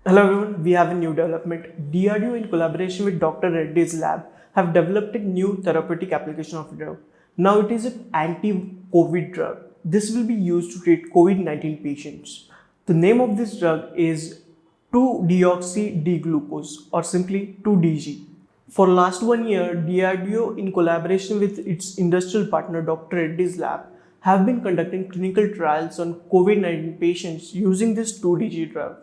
Hello everyone, we have a new development. DRDO in collaboration with Dr. Reddy's lab have developed a new therapeutic application of drug. Now it is an anti-COVID drug. This will be used to treat COVID-19 patients. The name of this drug is 2-deoxy D-glucose or simply 2DG. For last 1 year, DRDO in collaboration with its industrial partner Dr. Reddy's lab have been conducting clinical trials on COVID-19 patients using this 2DG drug.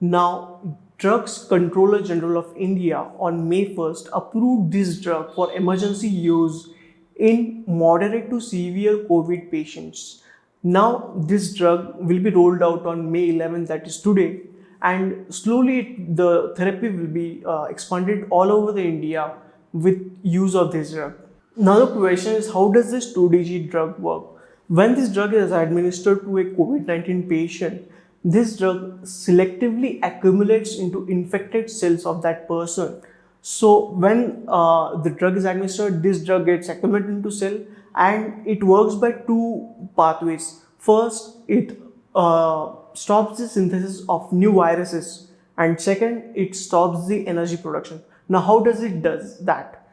Now, Drugs Controller General of India on May 1st approved this drug for emergency use in moderate to severe COVID patients. Now, this drug will be rolled out on May 11th, that is today, and slowly the therapy will be expanded all over the India with use of this drug. Now the question is, how does this 2DG drug work? When this drug is administered to a COVID-19 patient, this drug selectively accumulates into infected cells of that person. So when the drug is administered, this drug gets accumulated into cell and it works by two pathways. First, it stops the synthesis of new viruses, and second, it stops the energy production. Now how does it does that?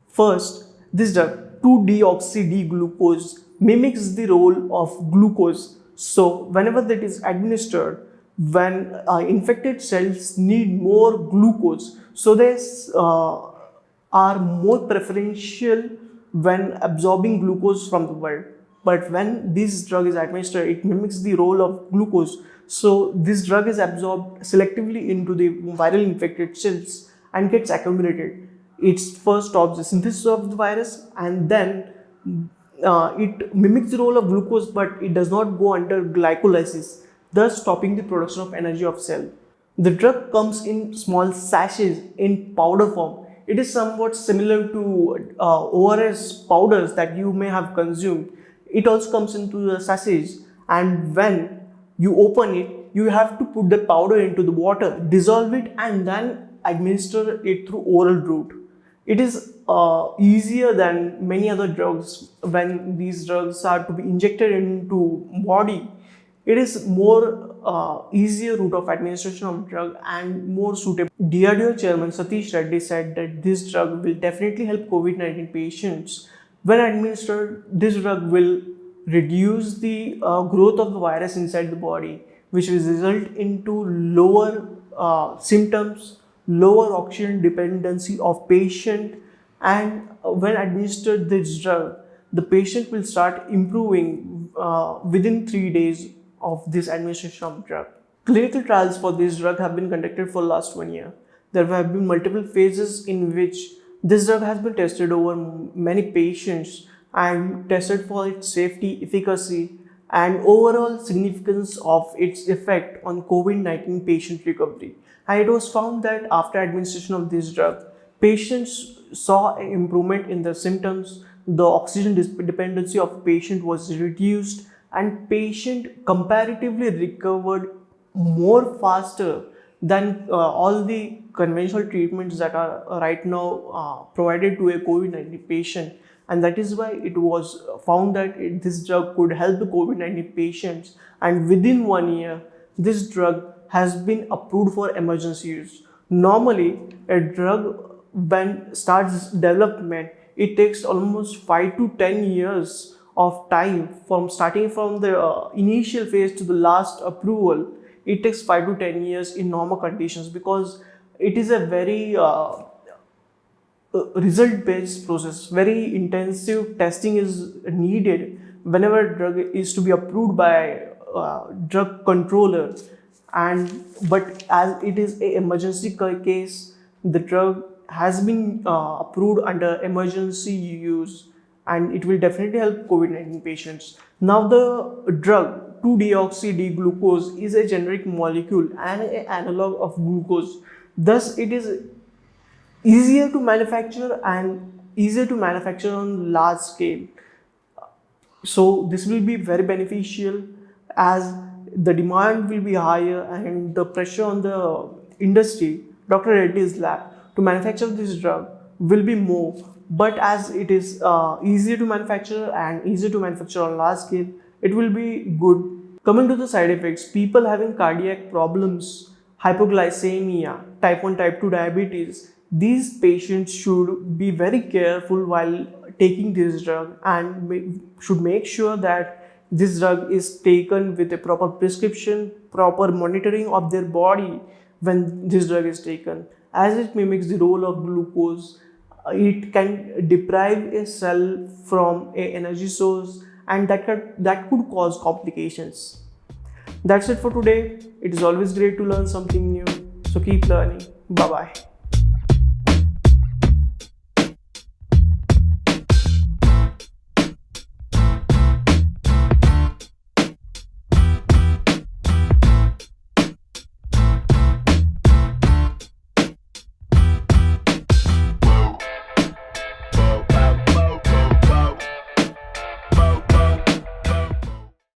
First, this drug 2-deoxy D-glucose mimics the role of glucose. So whenever that is administered, when infected cells need more glucose, so they are more preferential when absorbing glucose from the world. But when this drug is administered, it mimics the role of glucose. So this drug is absorbed selectively into the viral infected cells and gets accumulated. It first stops the synthesis of the virus, and then it mimics the role of glucose, but it does not go under glycolysis, thus stopping the production of energy of cell. The drug comes in small sachets in powder form. It is somewhat similar to ORS powders that you may have consumed. It also comes into the sachets, and when you open it, you have to put the powder into the water, dissolve it, and then administer it through oral route. It is easier than many other drugs. When these drugs are to be injected into body, it is more easier route of administration of drug and more suitable. DRDO chairman Satish Reddy said that this drug will definitely help COVID-19 patients. When administered, this drug will reduce the growth of the virus inside the body, which will result into lower symptoms, lower oxygen dependency of patient, and when administered this drug, the patient will start improving within 3 days of this administration of drug. Clinical trials for this drug have been conducted for last 1 year. There have been multiple phases in which this drug has been tested over many patients and tested for its safety, efficacy, and overall significance of its effect on COVID-19 patient recovery. And it was found that after administration of this drug, patients saw an improvement in their symptoms, the oxygen dependency of patient was reduced, and patient comparatively recovered more faster than all the conventional treatments that are right now provided to a COVID-19 patient. And that is why it was found that this drug could help the COVID-19 patients, and within 1 year, this drug has been approved for emergency use. Normally, a drug when starts development, it takes almost 5 to 10 years of time from starting from the initial phase to the last approval. It takes 5 to 10 years in normal conditions because it is a very result-based process. Very intensive testing is needed whenever a drug is to be approved by drug controller. But as it is an emergency case, the drug has been approved under emergency use, and it will definitely help COVID-19 patients. Now the drug 2-deoxy D-glucose is a generic molecule and an analog of glucose. Thus it is easier to manufacture and easier to manufacture on large scale. So this will be very beneficial as the demand will be higher and the pressure on the industry, Dr. Reddy's lab, to manufacture this drug will be more. But as it is easier to manufacture and easier to manufacture on large scale, it will be good. Coming to the side effects, people having cardiac problems hypoglycemia, type 1, type 2 diabetes. These patients should be very careful while taking this drug and should make sure that this drug is taken with a proper prescription, proper monitoring of their body when this drug is taken. As it mimics the role of glucose, it can deprive a cell from a energy source, and that could cause complications. That's it for today. It is always great to learn something new. So keep learning. Bye bye.